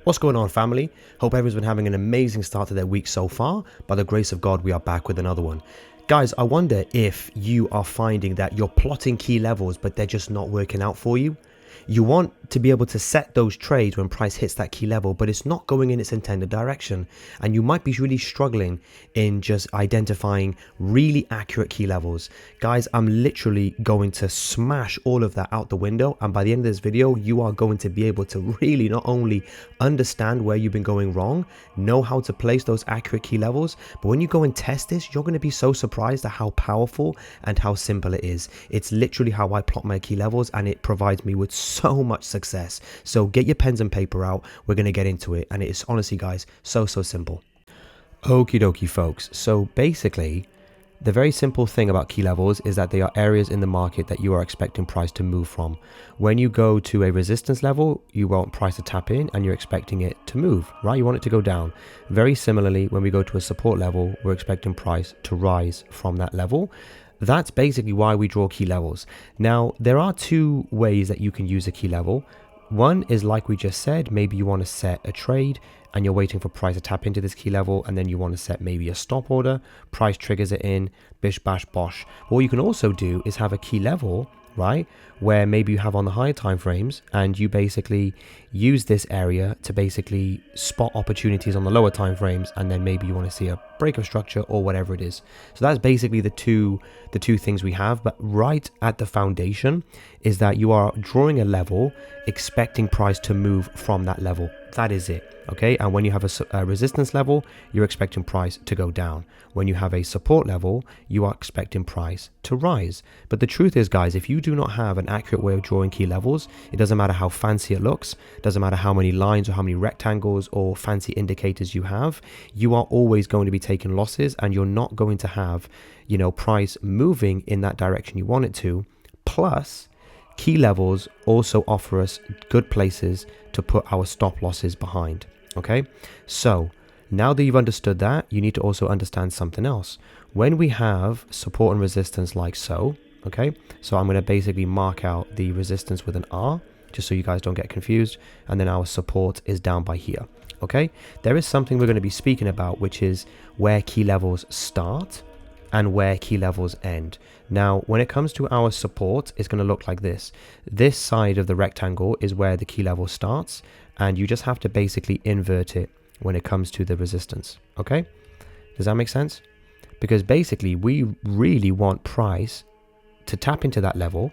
What's going on, family? Hope everyone's been having an amazing start to their week so far. By the grace of God, we are back with another one. Guys, I wonder if you are finding that you're plotting key levels, but they're just not working out for you. You want to be able to set those trades when price hits that key level, but it's not going in its intended direction. And you might be really struggling in just identifying really accurate key levels. Guys, I'm literally going to smash all of that out the window. And by the end of this video, you are going to be able to really not only understand where you've been going wrong, know how to place those accurate key levels, but when you go and test this, you're going to be so surprised at how powerful and how simple it is. It's literally how I plot my key levels, and it provides me with so much success. So get your pens and paper out. We're going to get into it, and it is honestly, guys, so simple. Okie dokie, folks. So basically, the very simple thing about key levels is that they are areas in the market that you are expecting price to move from. When you go to a resistance level, you want price to tap in and you're expecting it to move, right? You want it to go down. Very similarly, when we go to a support level, we're expecting price to rise from that level. That's basically why we draw key levels. Now, there are two ways that you can use a key level. One is, like we just said, maybe you want to set a trade and you're waiting for price to tap into this key level, and then you want to set maybe a stop order, price triggers it in, bish bash bosh. What you can also do is have a key level, right, where maybe you have on the higher time frames and you basically use this area to basically spot opportunities on the lower time frames, and then maybe you want to see a break of structure or whatever it is. So that's basically the two things we have. But right at the foundation is that you are drawing a level, expecting price to move from that level. That is it. Okay, and when you have a resistance level, you're expecting price to go down. When you have a support level, you are expecting price to rise. But the truth is, guys, if you do not have an accurate way of drawing key levels, it doesn't matter how fancy it looks, doesn't matter how many lines or how many rectangles or fancy indicators you have, you are always going to be taking losses, and you're not going to have, price moving in that direction you want it to. Plus, key levels also offer us good places to put our stop losses behind. Okay, so now that you've understood that, you need to also understand something else. When we have support and resistance like so, okay, so I'm going to basically mark out the resistance with an R, just so you guys don't get confused, and then our support is down by here. Okay, there is something we're going to be speaking about, which is where key levels start and where key levels end. Now, when it comes to our support, it's going to look like this. This side of the rectangle is where the key level starts, and you just have to basically invert it when it comes to the resistance. Okay, does that make sense? Because basically we really want price to tap into that level,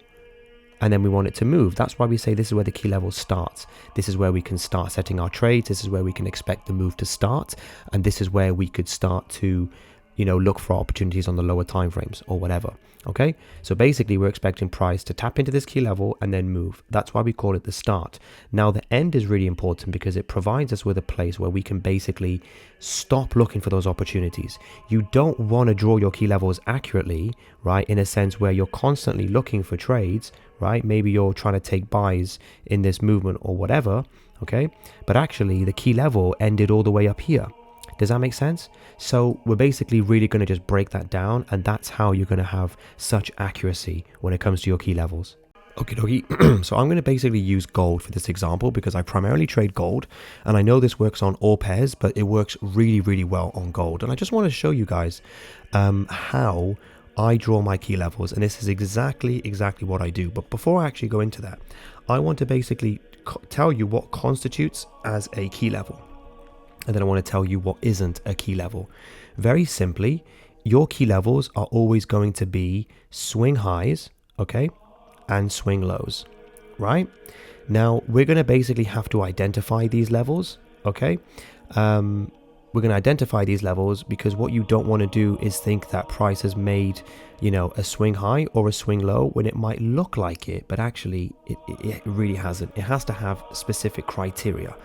and then we want it to move. That's why we say this is where the key level starts. This is where we can start setting our trades. This is where we can expect the move to start, and this is where we could start to look for opportunities on the lower time frames or whatever. Okay, so basically we're expecting price to tap into this key level and then move. That's why we call it the start. Now, the end is really important because it provides us with a place where we can basically stop looking for those opportunities. You don't want to draw your key levels accurately, right, in a sense where you're constantly looking for trades, right? Maybe you're trying to take buys in this movement or whatever, okay, but actually the key level ended all the way up here. Does that make sense? So we're basically really going to just break that down, and that's how you're going to have such accuracy when it comes to your key levels. Okay, dokie. So I'm going to basically use gold for this example because I primarily trade gold, and I know this works on all pairs, but it works really well on gold. And I just want to show you guys how I draw my key levels, and this is exactly what I do. But before I actually go into that, I want to basically tell you what constitutes as a key level. And then I want to tell you what isn't a key level. Very simply, your key levels are always going to be swing highs, okay, and swing lows, right? Now, we're going to basically have to identify these levels, okay? We're going to identify these levels because what you don't want to do is think that price has made, a swing high or a swing low when it might look like it, but actually it really hasn't. It has to have specific criteria.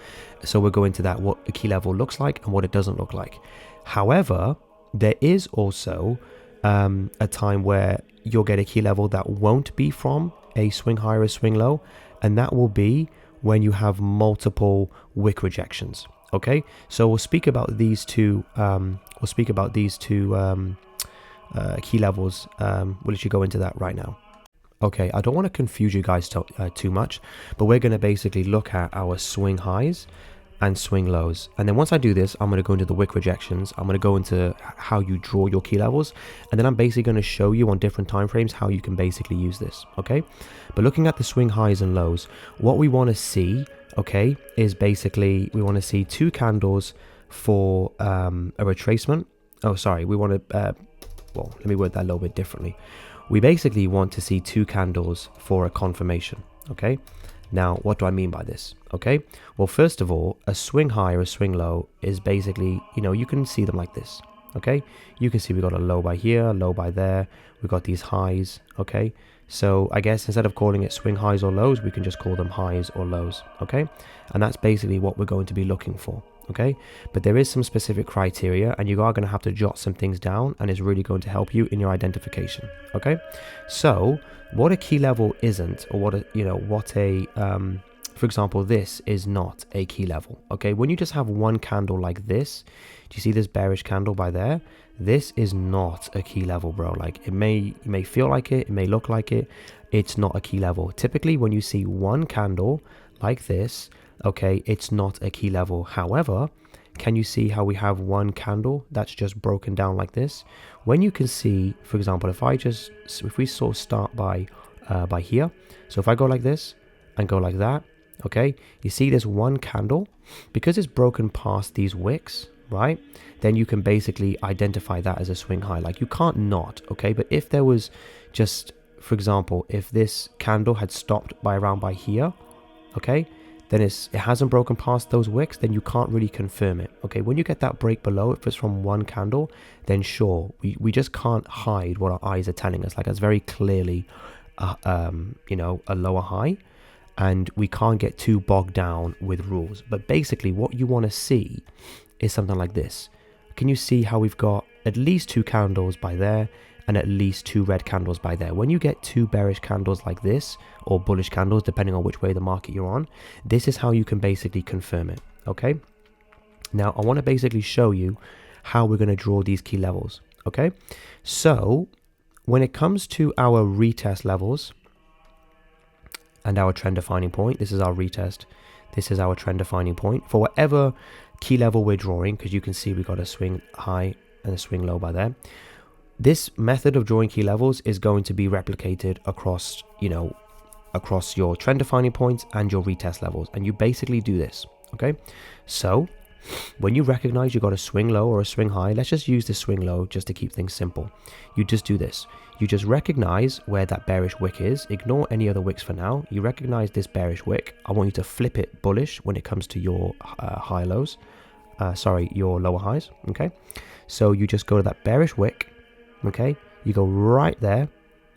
So we'll go into that, what a key level looks like and what it doesn't look like. However, there is also a time where you'll get a key level that won't be from a swing high or a swing low, and that will be when you have multiple wick rejections. Okay, so we'll speak about these two. Key levels. We'll literally go into that right now. Okay, I don't want to confuse you guys too much, but we're going to basically look at our swing highs and swing lows. And then once I do this, I'm going to go into the wick rejections. I'm going to go into how you draw your key levels, and then I'm basically going to show you on different time frames how you can basically use this. Okay, but looking at the swing highs and lows, what we want to see, okay, is basically we want to see 2 candles for a retracement. Oh, sorry, we want to well, let me word that a little bit differently. We basically want to see 2 candles for a confirmation. Okay, now what do I mean by this? Okay, well, first of all, a swing high or a swing low is basically, you know, you can see them like this. Okay, you can see we got a low by here, low by there, we got these highs. Okay, so I guess instead of calling it swing highs or lows, we can just call them highs or lows. Okay, and that's basically what we're going to be looking for. Okay, but there is some specific criteria, and you are going to have to jot some things down, and it's really going to help you in your identification. Okay, so what a key level isn't, or what a, you know, what a for example, this is not a key level. Okay, when you just have one candle like this, do you see this bearish candle by there? This is not a key level, bro. Like, it may feel like it may look like it, it's not a key level. Typically when you see one candle like this, okay, it's not a key level. However, can you see how we have one candle that's just broken down like this? When you can see, for example, if we sort of start by here, so if I go like this and go like that, okay, you see this one candle, because it's broken past these wicks, right? Then you can basically identify that as a swing high. Like, you can't not, okay? But if there was just, for example, if this candle had stopped around by here, okay, then it hasn't broken past those wicks, then you can't really confirm it. Okay, when you get that break below, if it's from one candle, then sure, we just can't hide what our eyes are telling us. Like, that's very clearly you know, a lower high, and we can't get too bogged down with rules. But basically what you want to see is something like this. Can you see how we've got at least 2 candles by there and at least 2 red candles by there? When you get 2 bearish candles like this, or bullish candles, depending on which way the market you're on, this is how you can basically confirm it. Okay, now I want to basically show you how we're going to draw these key levels. Okay, so when it comes to our retest levels and our trend defining point, this is our retest, this is our trend defining point for whatever key level we're drawing, because you can see we got a swing high and a swing low by there. This method of drawing key levels is going to be replicated across, you know, across your trend defining points and your retest levels, and you basically do this. Okay, so when you recognize you got a swing low or a swing high, let's just use the swing low just to keep things simple. You just do this. You just recognize where that bearish wick is. Ignore any other wicks for now. You recognize this bearish wick. I want you to flip it bullish when it comes to your high lows. Your lower highs. Okay, so you just go to that bearish wick. Okay, you go right there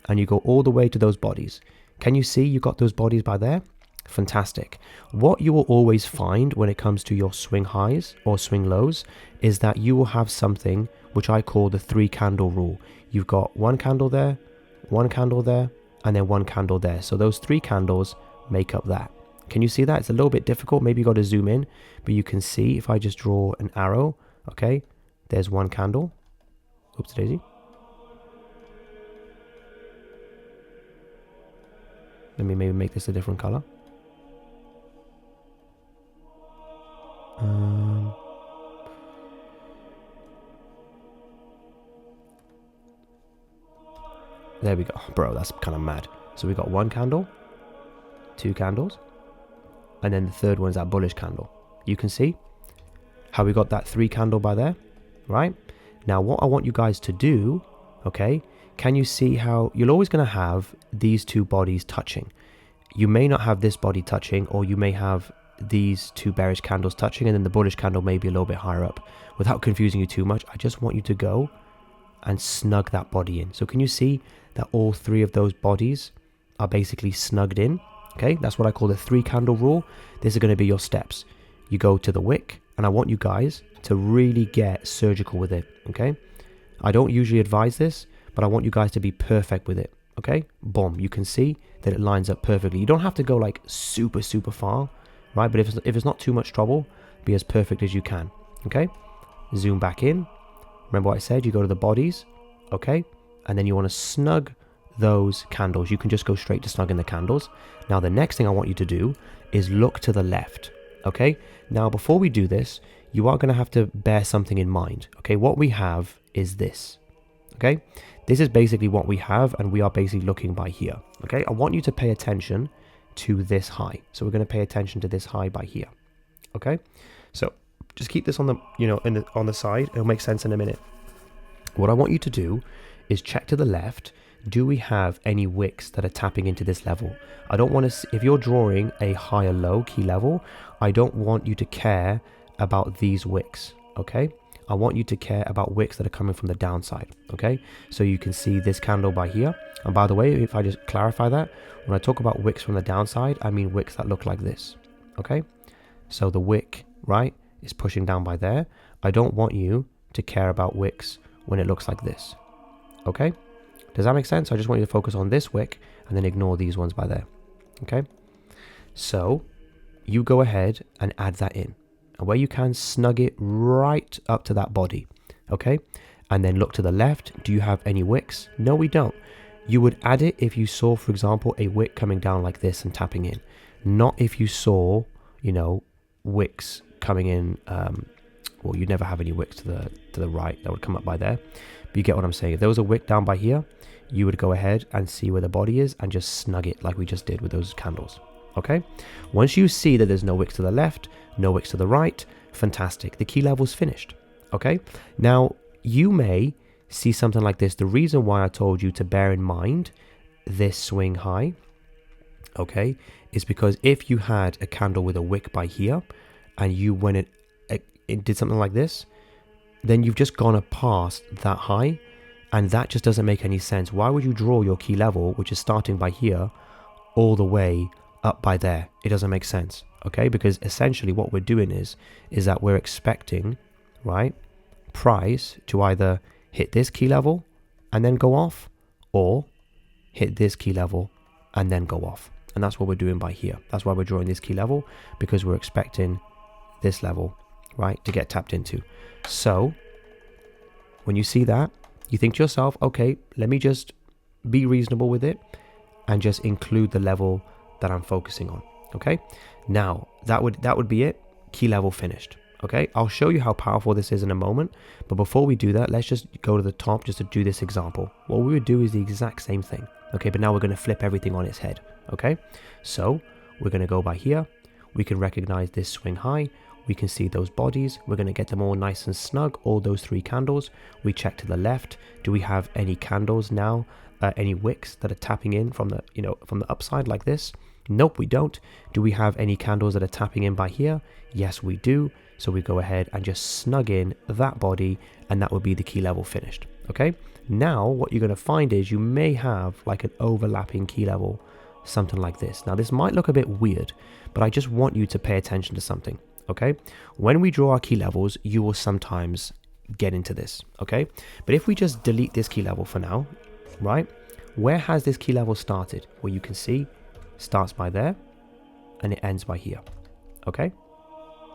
and you go all the way to those bodies. Can you see you got those bodies by there? Fantastic. What you will always find when it comes to your swing highs or swing lows is that you will have something which I call the 3 candle rule. You've got 1 candle there, 1 candle there, and then 1 candle there. So those 3 candles make up that. Can you see that? It's a little bit difficult. Maybe you got to zoom in, but you can see if I just draw an arrow, okay, there's 1 candle. Oops daisy. Let me maybe make this a different color. There we go. Bro, that's kind of mad. So we got 1 candle, 2 candles, and then the third one is that bullish candle. You can see how we got that 3 candle by there, right? Now what I want you guys to do, okay, can you see how you're always going to have these 2 bodies touching? You may not have this body touching, or you may have these 2 bearish candles touching, and then the bullish candle may be a little bit higher up. Without confusing you too much, I just want you to go and snug that body in. So can you see that all 3 of those bodies are basically snugged in? Okay, that's what I call the 3 candle rule. These are going to be your steps. You go to the wick, and I want you guys to really get surgical with it. Okay, I don't usually advise this, but I want you guys to be perfect with it. Okay, boom, you can see that it lines up perfectly. You don't have to go like super far, right? But if it's not too much trouble, be as perfect as you can. Okay, zoom back in. Remember what I said, you go to the bodies, okay, and then you want to snug those candles. You can just go straight to snugging the candles. Now the next thing I want you to do is look to the left. Okay, now before we do this, you are going to have to bear something in mind. Okay, what we have is this. Okay, this is basically what we have, and we are basically looking by here. Okay, I want you to pay attention to this high. So we're going to pay attention to this high by here. Okay, so just keep this on the, on the side. It'll make sense in a minute. What I want you to do is check to the left. Do we have any wicks that are tapping into this level? I don't want to, if you're drawing a high or low key level, I don't want you to care about these wicks, okay? I want you to care about wicks that are coming from the downside, okay? So you can see this candle by here. And by the way, if I just clarify that, when I talk about wicks from the downside, I mean wicks that look like this, okay? So the wick, right, is pushing down by there. I don't want you to care about wicks when it looks like this, okay? Does that make sense? I just want you to focus on this wick and then ignore these ones by there. Okay. So you go ahead and add that in. And where you can, snug it right up to that body. Okay. And then look to the left. Do you have any wicks? No, we don't. You would add it if you saw, for example, a wick coming down like this and tapping in. Not if you saw, wicks coming in. Well, you'd never have any wicks to the right that would come up by there. But you get what I'm saying. If there was a wick down by here, you would go ahead and see where the body is and just snug it like we just did with those candles. Okay. Once you see that there's no wicks to the left, no wicks to the right, fantastic. The key level's finished. Okay. Now you may see something like this. The reason why I told you to bear in mind this swing high, okay, is because if you had a candle with a wick by here and you went it did something like this, then you've just gone past that high. And that just doesn't make any sense. Why would you draw your key level, which is starting by here, all the way up by there? It doesn't make sense, okay? Because essentially what we're doing is that we're expecting, right, price to either hit this key level and then go off, or hit this key level and then go off. And that's what we're doing by here. That's why we're drawing this key level, because we're expecting this level, right, to get tapped into. So when you see that, you think to yourself, okay, let me just be reasonable with it and just include the level that I'm focusing on. Okay. Now that would be it. Key level finished. Okay. I'll show you how powerful this is in a moment. But before we do that, let's just go to the top just to do this example. What we would do is the exact same thing. Okay. But now we're going to flip everything on its head. Okay. So we're going to go by here. We can recognize this swing high. We can see those bodies. We're going to get them all nice and snug, all those 3 candles. We check to the left. Do we have any candles now, any wicks that are tapping in from the, from the upside like this? Nope, we don't. Do we have any candles that are tapping in by here? Yes, we do. So we go ahead and just snug in that body, and that would be the key level finished. Okay. Now what you're going to find is you may have like an overlapping key level, something like this. Now this might look a bit weird, but I just want you to pay attention to something. Okay, when we draw our key levels, you will sometimes get into this. Okay, but if we just delete this key level for now, right, where has this key level started? Well, you can see starts by there and it ends by here. Okay,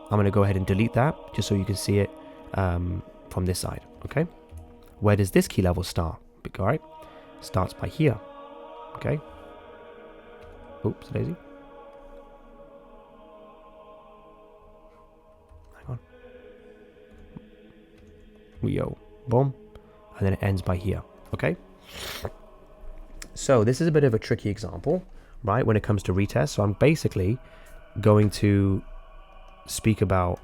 I'm going to go ahead and delete that just so you can see it from this side. Okay, where does this key level start? All right, starts by here. Okay, oops, daisy. Yo, boom, and then it ends by here. Okay, so this is a bit of a tricky example, right, when it comes to retest. So I'm basically going to speak about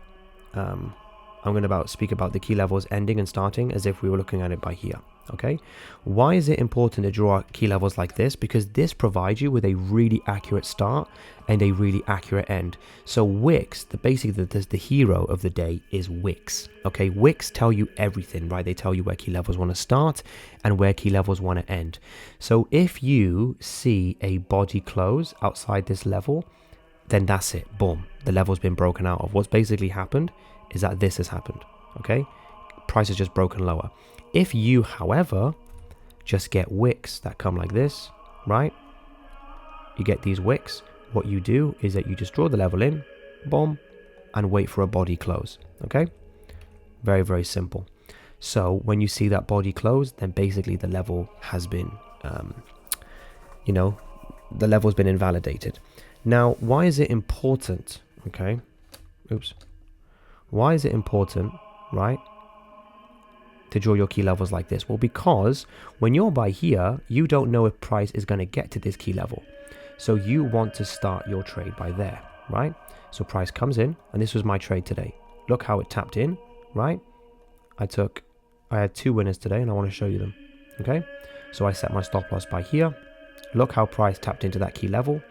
the key levels ending and starting as if we were looking at it by here. Okay, why is it important to draw key levels like this? Because this provides you with a really accurate start and a really accurate end. So wicks, the hero of the day is wicks. Okay, wicks tell you everything, right? They tell you where key levels want to start and where key levels want to end. So if you see a body close outside this level, then that's it. Boom, the level's been broken out of. What's basically happened is that this has happened. Okay, price is just broken lower. If you, however, just get wicks that come like this, right? You get these wicks. What you do is that you just draw the level in, boom, and wait for a body close. Okay? Very, very simple. So when you see that body close, then basically the level has been, the level's been invalidated. Now, why is it important? Okay? Oops. Why is it important, right, to draw your key levels like this? Well, because when you're by here, you don't know if price is going to get to this key level. So you want to start your trade by there, right? So price comes in, and this was my trade today. Look how it tapped in, right? I had 2 winners today, and I want to show you them, okay? So I set my stop loss by here. Look how price tapped into that key level,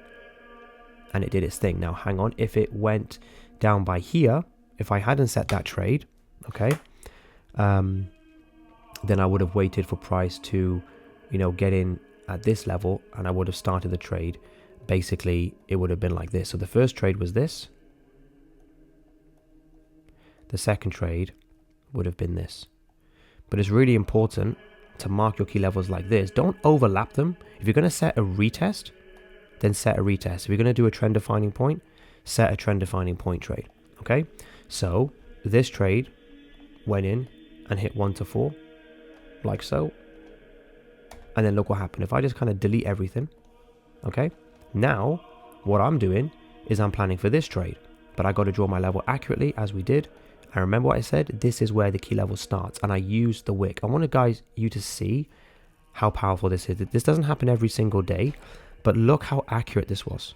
and it did its thing. Now, hang on. If it went down by here, if I hadn't set that trade, okay, then I would have waited for price to, get in at this level, and I would have started the trade. Basically, it would have been like this. So the first trade was this. The second trade would have been this. But it's really important to mark your key levels like this. Don't overlap them. If you're going to set a retest, then set a retest. If you're going to do a trend defining point, set a trend defining point trade. Okay, so this trade went in and hit 1 to 4, like so. And then look what happened. If I just kind of delete everything, okay, now what I'm doing is I'm planning for this trade, but I got to draw my level accurately as we did. And remember what I said, this is where the key level starts, and I used the wick. I want you to see how powerful this is. This doesn't happen every single day, but look how accurate this was.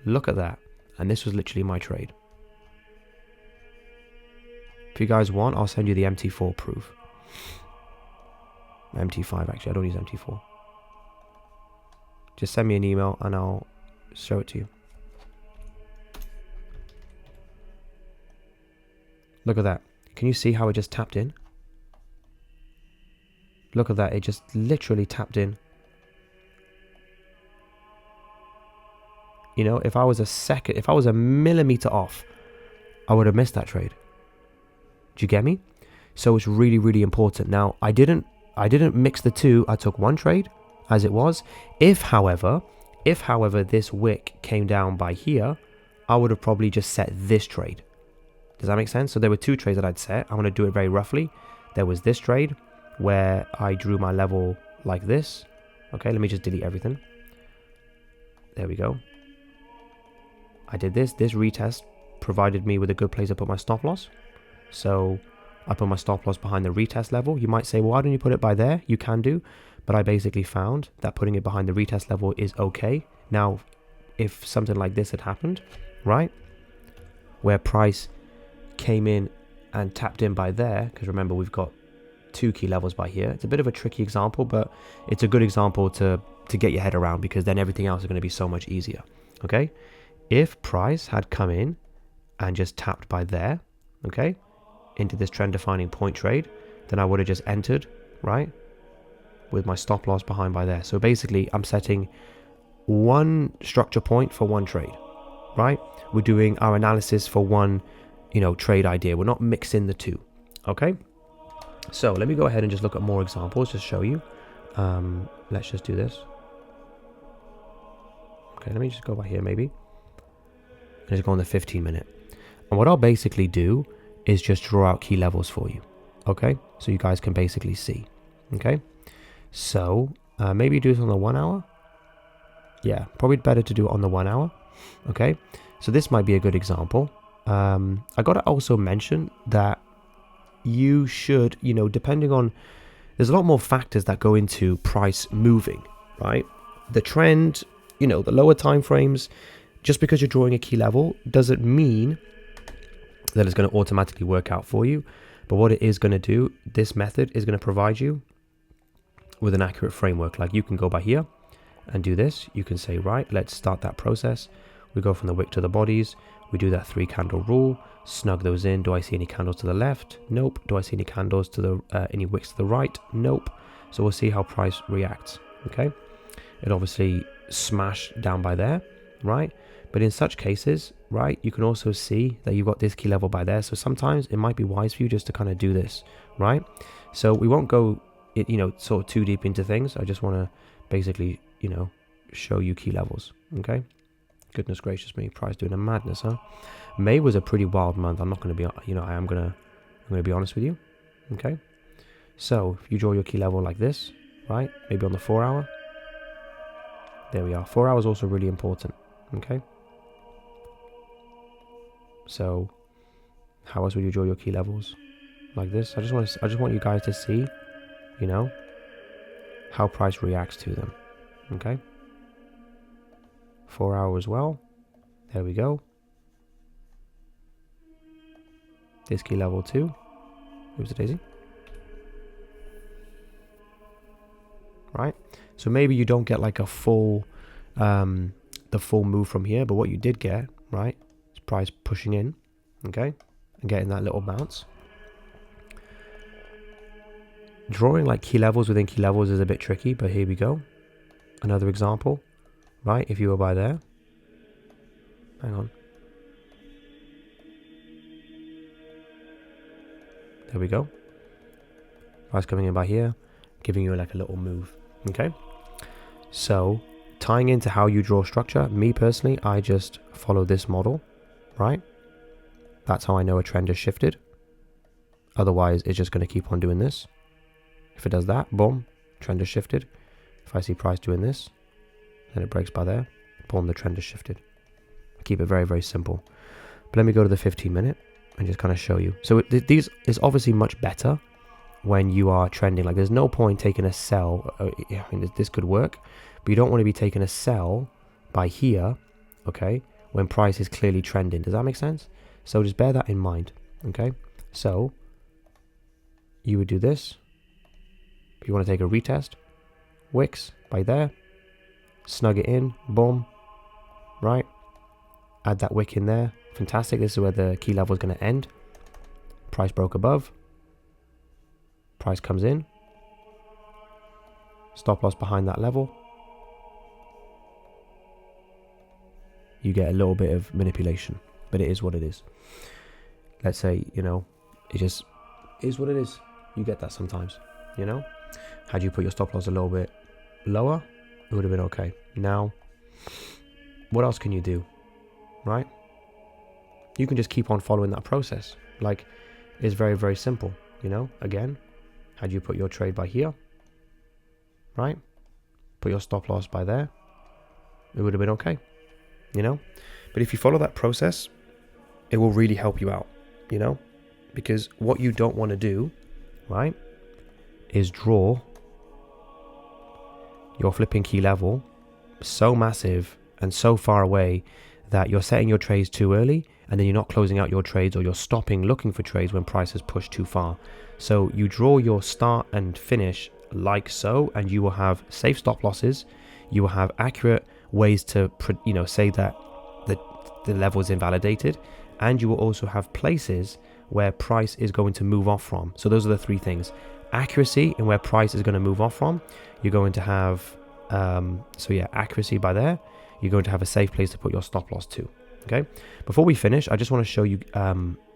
Look at that. And this was literally my trade. If you guys want, I'll send you the MT4 proof. MT5 actually, I don't use MT4. Just send me an email and I'll show it to you. Look at that. Can you see how it just tapped in? Look at that. It just literally tapped in. If I was a millimeter off, I would have missed that trade. Do you get me? So it's really, really important. Now, I didn't mix the two. I took one trade as it was. If, however, this wick came down by here, I would have probably just set this trade. Does that make sense? So there were 2 trades that I'd set. I'm going to do it very roughly. There was this trade where I drew my level like this. Okay, let me just delete everything. There we go. I did this. This retest provided me with a good place to put my stop loss. So I put my stop loss behind the retest level. You might say, well, why don't you put it by there? You can do. But I basically found that putting it behind the retest level is okay. Now, if something like this had happened, right, where price came in and tapped in by there, because remember, we've got 2 key levels by here. It's a bit of a tricky example, but it's a good example to get your head around, because then everything else is going to be so much easier. Okay? If price had come in and just tapped by there, okay, into this trend defining point trade, then I would have just entered, right, with my stop loss behind by there. So basically, I'm setting one structure point for one trade, right? We're doing our analysis for one, trade idea. We're not mixing the two, okay? So let me go ahead and just look at more examples to show you. Let's just do this. Okay, let me just go by here maybe. And just go on the 15-minute. And what I'll basically do is just draw out key levels for you, okay? So you guys can basically see, okay? So maybe do this on the 1 hour. Yeah, probably better to do it on the 1 hour, okay? So this might be a good example. I got to also mention that you should, depending on, there's a lot more factors that go into price moving, right? The trend, the lower time frames. Just because you're drawing a key level doesn't mean that it's going to automatically work out for you. But what it is going to do, this method is going to provide you with an accurate framework. Like you can go by here and do this. You can say, right, let's start that process. We go from the wick to the bodies. We do that 3 candle rule, snug those in. Do I see any candles to the left? Nope. Do I see any candles to the, any wicks to the right? Nope. So we'll see how price reacts. Okay. It obviously smashed down by there, right? But in such cases, right, you can also see that you've got this key level by there. So sometimes it might be wise for you just to kind of do this, right? So we won't go, sort of too deep into things. I just want to basically, show you key levels, okay? Goodness gracious me, price doing a madness, huh? May was a pretty wild month. I'm not going to be, I'm going to be honest with you, okay? So if you draw your key level like this, right, maybe on the 4 hour, there we are. 4 hours also really important. Okay. So how else would you draw your key levels? Like this. I just want you guys to see, you know, how price reacts to them. Okay. 4 hour as well. There we go. This key level 2. Oops, a daisy. Right. So maybe you don't get like a full, the full move from here, but what you did get, right, is price pushing in, okay, and getting that little bounce. Drawing like key levels within key levels is a bit tricky, but here we go. Another example, right? If you were by there, hang on. There we go. Price coming in by here, giving you like a little move, okay? So tying into how you draw structure, me personally, I just follow this model, right? That's how I know a trend has shifted. Otherwise, it's just going to keep on doing this. If it does that, boom, trend has shifted. If I see price doing this, then it breaks by there, boom, the trend has shifted. I keep it very, very simple. But let me go to the 15-minute and just kind of show you. So these is obviously much better when you are trending. Like there's no point taking a sell. I mean, this could work, but you don't want to be taking a sell by here, okay, when price is clearly trending. Does that make sense? So just bear that in mind, okay? So you would do this. If you want to take a retest, wicks by there, snug it in, boom, right? Add that wick in there. Fantastic. This is where the key level is going to end. Price broke above. Price comes in. Stop loss behind that level. You get a little bit of manipulation, but it is what it is. Let's say, you know, it just is what it is. You get that sometimes, you know? Had you put your stop loss a little bit lower, it would have been okay. Now, what else can you do, right? You can just keep on following that process. Like, it's very, very simple, you know? Again, had you put your trade by here, right? Put your stop loss by there, it would have been okay, you know? But if you follow that process, it will really help you out, you know? Because what you don't want to do, right, is draw your flipping key level so massive and so far away that you're setting your trades too early and then you're not closing out your trades, or you're stopping looking for trades when price has pushed too far. So you draw your start and finish like so, and you will have safe stop losses. You will have accurate ways to, you know, say that the level is invalidated, and you will also have places where price is going to move off from. So those are the three things: accuracy and where price is going to move off from. You're going to have accuracy by there. You're going to have a safe place to put your stop loss too. Okay, before we finish, I just want to show you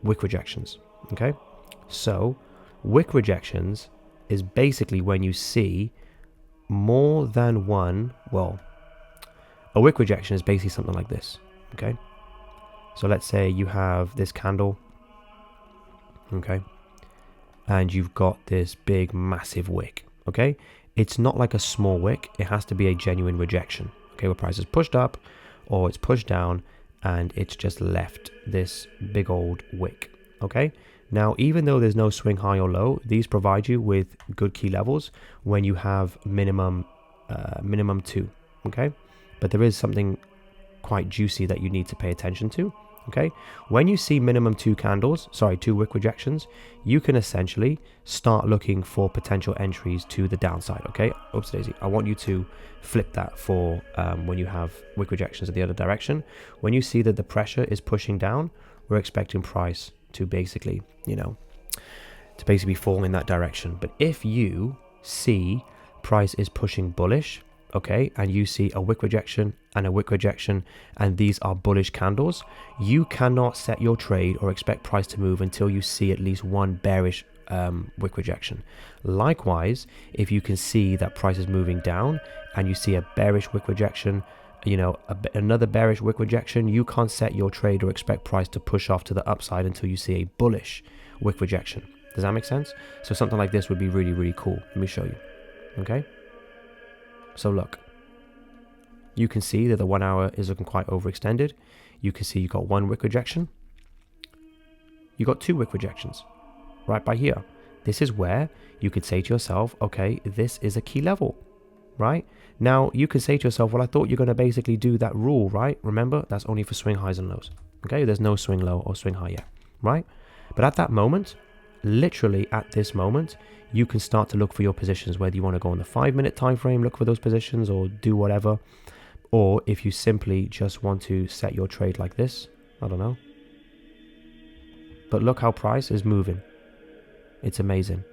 wick rejections. Okay, so wick rejections is basically when you see more than one. Well, a wick rejection is basically something like this. Okay, so let's say you have this candle, okay, and you've got this big massive wick. Okay, it's not like a small wick. It has to be a genuine rejection. Okay, where price is pushed up or it's pushed down and it's just left this big old wick. Okay, now even though there's no swing high or low, these provide you with good key levels when you have minimum 2. Okay, but there is something quite juicy that you need to pay attention to. Okay, when you see minimum 2 wick rejections, you can essentially start looking for potential entries to the downside. Okay, oops daisy, I want you to flip that for when you have wick rejections in the other direction. When you see that the pressure is pushing down, we're expecting price to basically, fall in that direction. But if you see price is pushing bullish, okay, and you see a wick rejection and a wick rejection, and these are bullish candles, you cannot set your trade or expect price to move until you see at least one bearish wick rejection. Likewise, if you can see that price is moving down and you see a bearish wick rejection, another bearish wick rejection, you can't set your trade or expect price to push off to the upside until you see a bullish wick rejection. Does that make sense? So something like this would be really, really cool. Let me show you. Okay, so look, you can see that the 1 hour is looking quite overextended. You can see you got one wick rejection. You got two wick rejections right by here. This is where you could say to yourself, okay, this is a key level, right? Now you could say to yourself, well, I thought you're going to basically do that rule, right? Remember, that's only for swing highs and lows. Okay, there's no swing low or swing high yet, right? But at that moment, literally at this moment, you can start to look for your positions, whether you want to go on the 5-minute time frame, look for those positions, or do whatever. Or if you simply just want to set your trade like this, I don't know. But look how price is moving. It's amazing,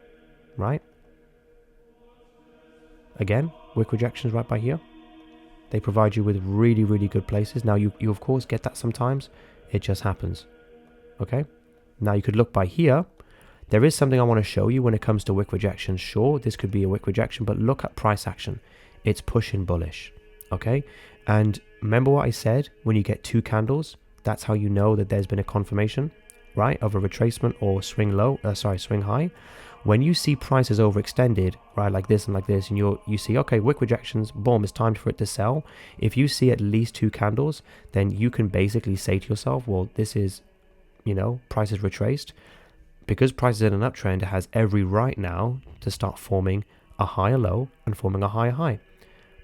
right? Again, wick rejections right by here. They provide you with really, really good places. Now you of course get that sometimes. It just happens. Okay. Now you could look by here. There is something I want to show you when it comes to wick rejection. Sure, this could be a wick rejection, but look at price action. It's pushing bullish. Okay. And remember what I said, when you get two candles, that's how you know that there's been a confirmation, right, of a retracement or swing high. When you see prices overextended, right, like this and you see, okay, wick rejections, boom, it's time for it to sell. If you see at least two candles, then you can basically say to yourself, well, this is, price is retraced. Because price is in an uptrend, it has every right now to start forming a higher low and forming a higher high,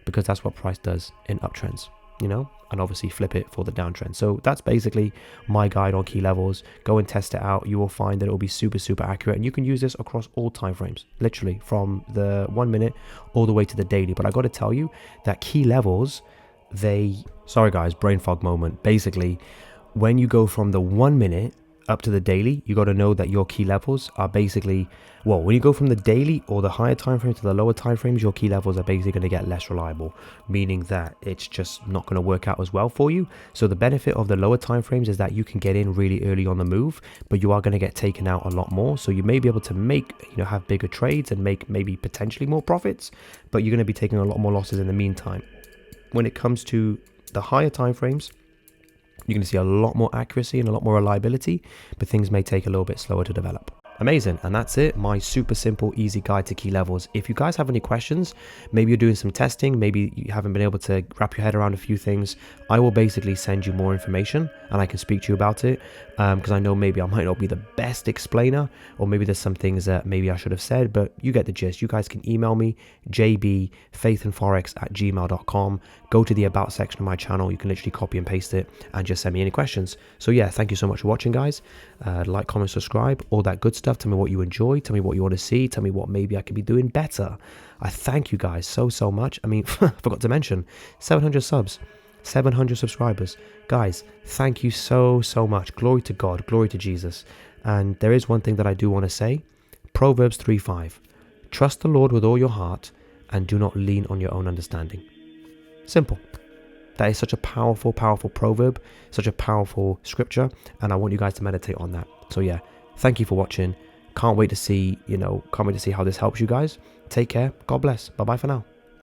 because that's what price does in uptrends, and obviously flip it for the downtrend. So that's basically my guide on key levels. Go and test it out. You will find that it will be super, super accurate, and you can use this across all time frames, literally from the 1 minute all the way to the daily. But I got to tell you that key levels, sorry guys, brain fog moment. Basically, when you go from the 1 minute up to the daily, you got to know that your key levels are basically, when you go from the daily or the higher time frame to the lower time frames, your key levels are basically going to get less reliable, meaning that it's just not going to work out as well for you. So the benefit of the lower time frames is that you can get in really early on the move, but you are going to get taken out a lot more. So you may be able to make, have bigger trades and make maybe potentially more profits, but you're going to be taking a lot more losses in the meantime. When it comes to the higher time frames, you're going to see a lot more accuracy and a lot more reliability, but things may take a little bit slower to develop. Amazing. And that's it. My super simple, easy guide to key levels. If you guys have any questions, maybe you're doing some testing, maybe you haven't been able to wrap your head around a few things, I will basically send you more information and I can speak to you about it. Because I know maybe I might not be the best explainer, or maybe there's some things that maybe I should have said, but you get the gist. You guys can email me, jbfaithandforex@gmail.com. Go to the about section of my channel. You can literally copy and paste it and just send me any questions. So yeah, thank you so much for watching, guys. Like, comment, subscribe, all that good stuff. Tell me what you enjoy. Tell me what you want to see. Tell me what maybe I could be doing better. I thank you guys so much. I mean, I forgot to mention 700 subs. 700 subscribers. Guys, thank you so much. Glory to God, glory to Jesus. And there is one thing that I do want to say. Proverbs 3:5. Trust the Lord with all your heart and do not lean on your own understanding. Simple. That is such a powerful proverb, such a powerful scripture, and I want you guys to meditate on that. So yeah, thank you for watching. Can't wait to see how this helps you guys. Take care. God bless. Bye-bye for now.